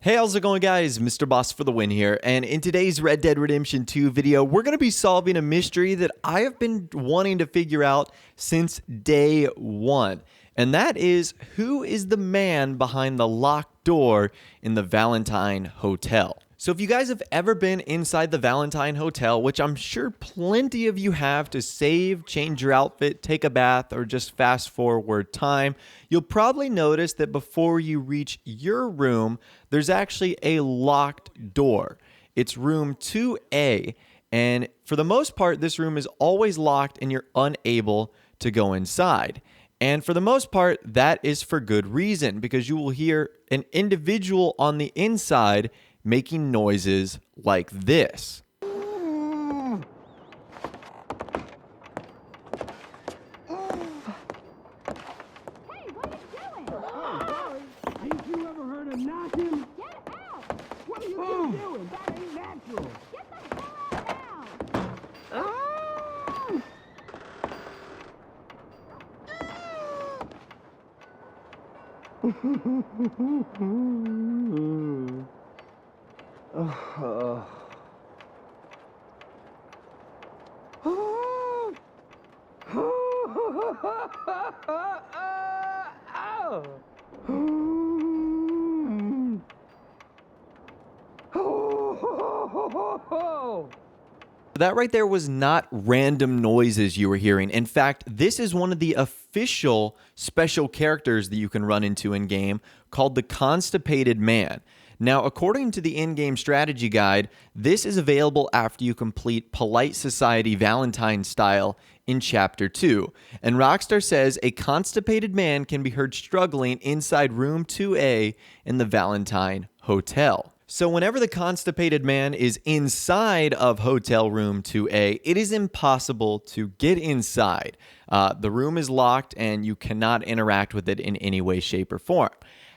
Hey, how's it going, guys? Mr. Boss for the win here, and in today's Red Dead Redemption 2 video, we're going to be solving a mystery that I have been wanting to figure out since day one, and that is, who is the man behind the locked door in the Valentine Hotel? So if you guys have ever been inside the Valentine Hotel, which I'm sure plenty of you have to save, change your outfit, take a bath, or just fast forward time, you'll probably notice that before you reach your room, there's actually a locked door. It's room 2A, and for the most part, this room is always locked and you're unable to go inside. And for the most part, that is for good reason, because you will hear an individual on the inside making noises like this. Hey, what are you doing? Oh, sorry. Ain't you ever heard of knocking? Get out! What are you doing? That ain't natural. Get the hell out now! That right there was not random noises you were hearing. In fact, this is one of the official special characters that you can run into in game called the Constipated Man. Now, according to the in-game strategy guide, this is available after you complete Polite Society Valentine style in Chapter 2. And Rockstar says a constipated man can be heard struggling inside room 2A in the Valentine Hotel. So whenever the constipated man is inside of hotel room 2A, it is impossible to get inside. The room is locked and you cannot interact with it in any way, shape, or form.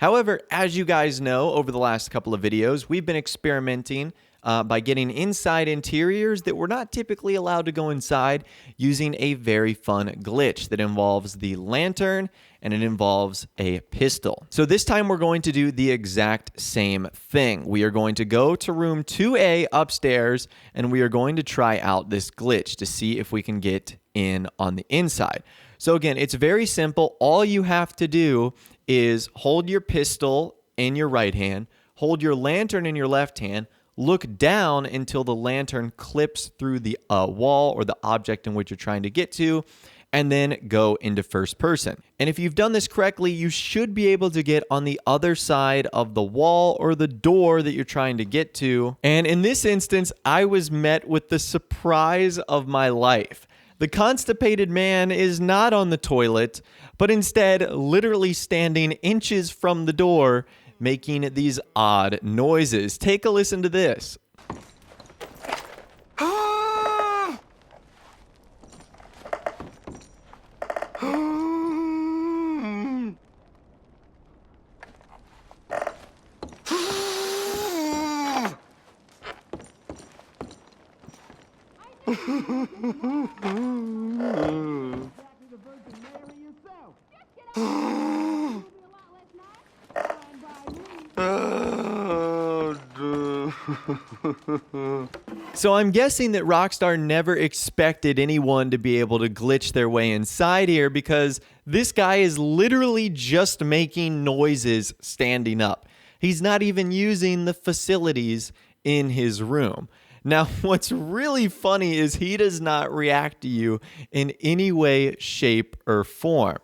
However, as you guys know, over the last couple of videos, we've been experimenting by getting inside interiors that we're not typically allowed to go inside using a very fun glitch that involves the lantern and it involves a pistol. So this time we're going to do the exact same thing. We are going to go to room 2A upstairs and we are going to try out this glitch to see if we can get in on the inside. So again, it's very simple. All you have to do is hold your pistol in your right hand, hold your lantern in your left hand, look down until the lantern clips through the wall or the object in which you're trying to get to, and then go into first person. And if you've done this correctly, you should be able to get on the other side of the wall or the door that you're trying to get to. And in this instance, I was met with the surprise of my life. The constipated man is not on the toilet, but instead literally standing inches from the door, making these odd noises. Take a listen to this. So I'm guessing that Rockstar never expected anyone to be able to glitch their way inside here, because this guy is literally just making noises standing up. He's not even using the facilities in his room. Now, what's really funny is he does not react to you in any way, shape, or form.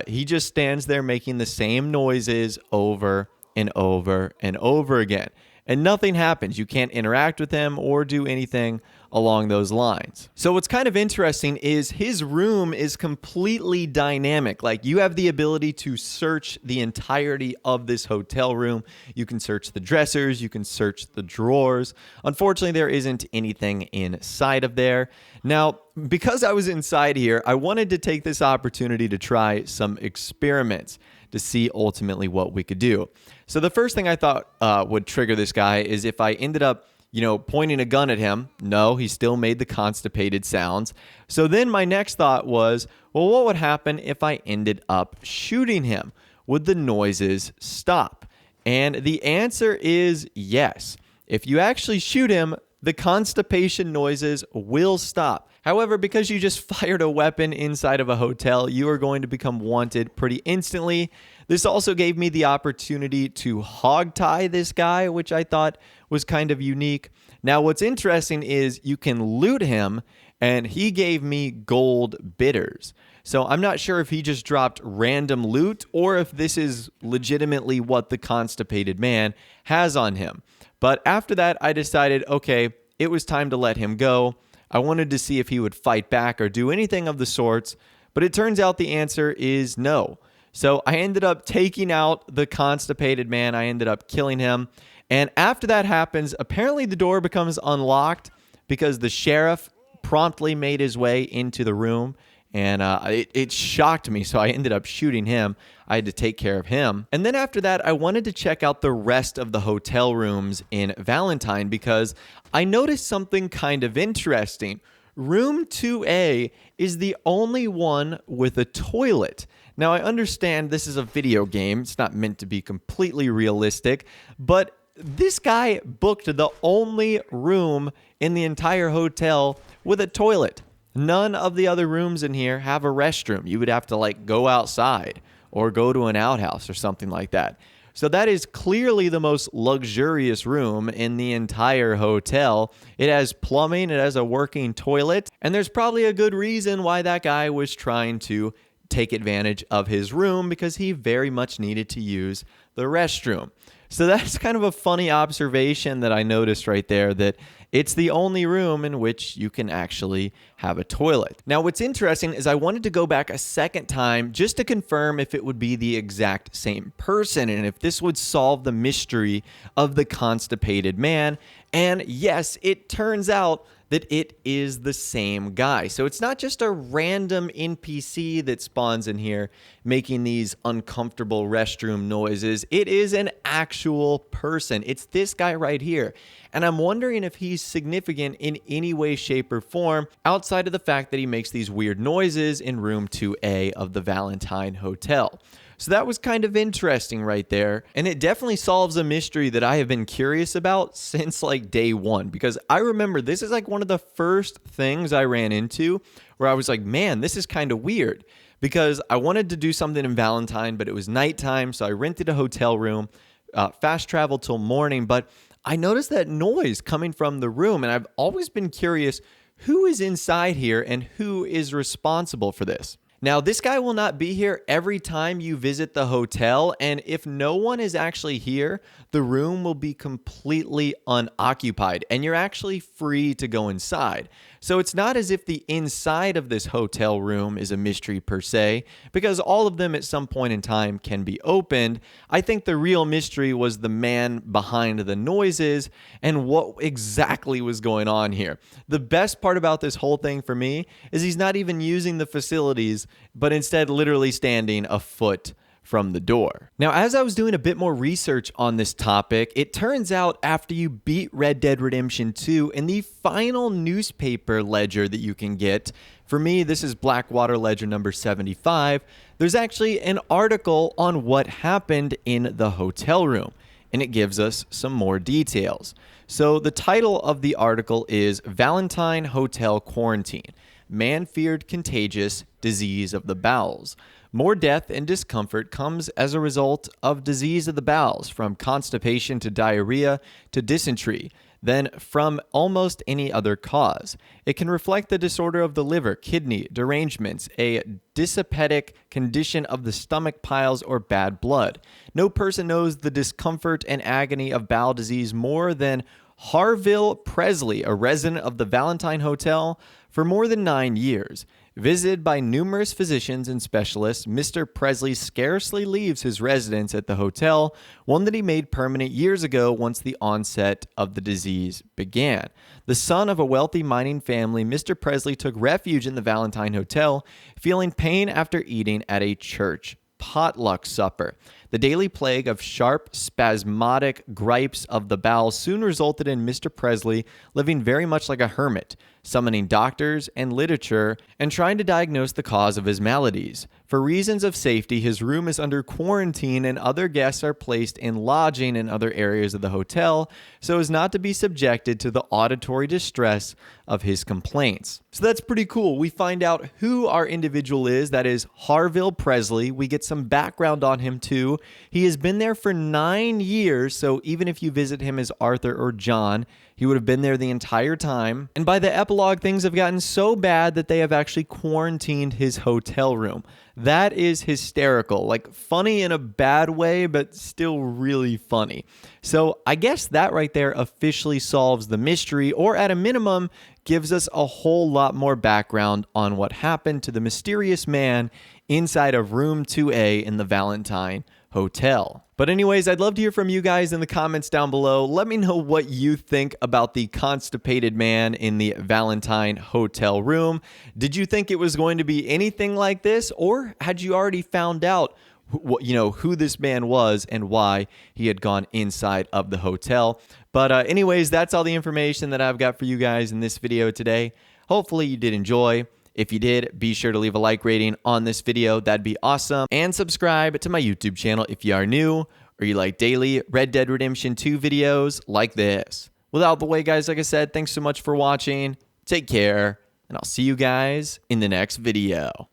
He just stands there making the same noises over and over and over again. And nothing happens. You can't interact with him or do anything along those lines. So what's kind of interesting is his room is completely dynamic. Like, you have the ability to search the entirety of this hotel room. You can search the dressers, you can search the drawers. Unfortunately, there isn't anything inside of there. Now, because I was inside here, I wanted to take this opportunity to try some experiments to see ultimately what we could do. So the first thing I thought would trigger this guy is if I ended up, pointing a gun at him. No, he still made the constipated sounds. So then my next thought was, well, what would happen if I ended up shooting him? Would the noises stop? And the answer is yes. If you actually shoot him, the constipation noises will stop. However, because you just fired a weapon inside of a hotel, you are going to become wanted pretty instantly. This also gave me the opportunity to hogtie this guy, which I thought was kind of unique. Now, what's interesting is you can loot him, and he gave me gold bitters. So I'm not sure if he just dropped random loot or if this is legitimately what the constipated man has on him. But after that, I decided, okay, it was time to let him go. I wanted to see if he would fight back or do anything of the sorts, but it turns out the answer is no. So I ended up taking out the constipated man. I ended up killing him. And after that happens, apparently the door becomes unlocked because the sheriff promptly made his way into the room. And it shocked me, so I ended up shooting him. I had to take care of him. And then after that, I wanted to check out the rest of the hotel rooms in Valentine because I noticed something kind of interesting. Room 2A is the only one with a toilet. Now, I understand this is a video game. It's not meant to be completely realistic, but this guy booked the only room in the entire hotel with a toilet. None of the other rooms in here have a restroom. You would have to go outside or go to an outhouse or something like that. So that is clearly the most luxurious room in the entire hotel. It has plumbing, it has a working toilet, and there's probably a good reason why that guy was trying to take advantage of his room because he very much needed to use the restroom. So that's kind of a funny observation that I noticed right there, that it's the only room in which you can actually have a toilet. Now, what's interesting is I wanted to go back a second time just to confirm if it would be the exact same person and if this would solve the mystery of the constipated man. And yes, it turns out that it is the same guy. So it's not just a random NPC that spawns in here making these uncomfortable restroom noises. It is an actual person. It's this guy right here. And I'm wondering if he's significant in any way, shape, or form outside of the fact that he makes these weird noises in room 2A of the Valentine Hotel. So that was kind of interesting right there. And it definitely solves a mystery that I have been curious about since day one. Because I remember this is one of the first things I ran into where I was like, man, this is kind of weird. Because I wanted to do something in Valentine, but it was nighttime. So I rented a hotel room, fast traveled till morning. But I noticed that noise coming from the room. And I've always been curious, who is inside here and who is responsible for this? Now, this guy will not be here every time you visit the hotel, and if no one is actually here, the room will be completely unoccupied, and you're actually free to go inside. So it's not as if the inside of this hotel room is a mystery per se, because all of them at some point in time can be opened. I think the real mystery was the man behind the noises and what exactly was going on here. The best part about this whole thing for me is he's not even using the facilities, but instead literally standing a foot from the door. Now, as I was doing a bit more research on this topic, it turns out after you beat Red Dead Redemption 2 in the final newspaper ledger that you can get, for me, this is Blackwater Ledger number 75, there's actually an article on what happened in the hotel room, and it gives us some more details. So the title of the article is Valentine Hotel Quarantine. Man feared contagious disease of the bowels. More death and discomfort comes as a result of disease of the bowels, from constipation to diarrhea to dysentery, than from almost any other cause. It can reflect the disorder of the liver, kidney, derangements, a dyspeptic condition of the stomach, piles, or bad blood. No person knows the discomfort and agony of bowel disease more than Harville Presley, a resident of the Valentine Hotel for more than 9 years. Visited by numerous physicians and specialists, Mr. Presley scarcely leaves his residence at the hotel, one that he made permanent years ago once the onset of the disease began. The son of a wealthy mining family, Mr. Presley took refuge in the Valentine Hotel, feeling pain after eating at a church potluck supper. The daily plague of sharp, spasmodic gripes of the bowels soon resulted in Mr. Presley living very much like a hermit, summoning doctors and literature and trying to diagnose the cause of his maladies. For reasons of safety, his room is under quarantine and other guests are placed in lodging in other areas of the hotel so as not to be subjected to the auditory distress of his complaints. So that's pretty cool. We find out who our individual is. That is Harville Presley. We get some background on him too. He has been there for 9 years, so even if you visit him as Arthur or John, he would have been there the entire time. And by the epilogue, things have gotten so bad that they have actually quarantined his hotel room. That is hysterical. Like, funny in a bad way, but still really funny. So I guess that right there officially solves the mystery, or at a minimum, gives us a whole lot more background on what happened to the mysterious man inside of room 2A in the Valentine Hotel. But anyways, I'd love to hear from you guys in the comments down below. Let me know what you think about the constipated man in the Valentine Hotel room. Did you think it was going to be anything like this, or had you already found out who this man was and why he had gone inside of the hotel? But anyways, that's all the information that I've got for you guys in this video today. Hopefully you did enjoy. If you did, be sure to leave a like rating on this video. That'd be awesome. And subscribe to my YouTube channel if you are new or you like daily Red Dead Redemption 2 videos like this. Without the way, guys, like I said, thanks so much for watching. Take care, and I'll see you guys in the next video.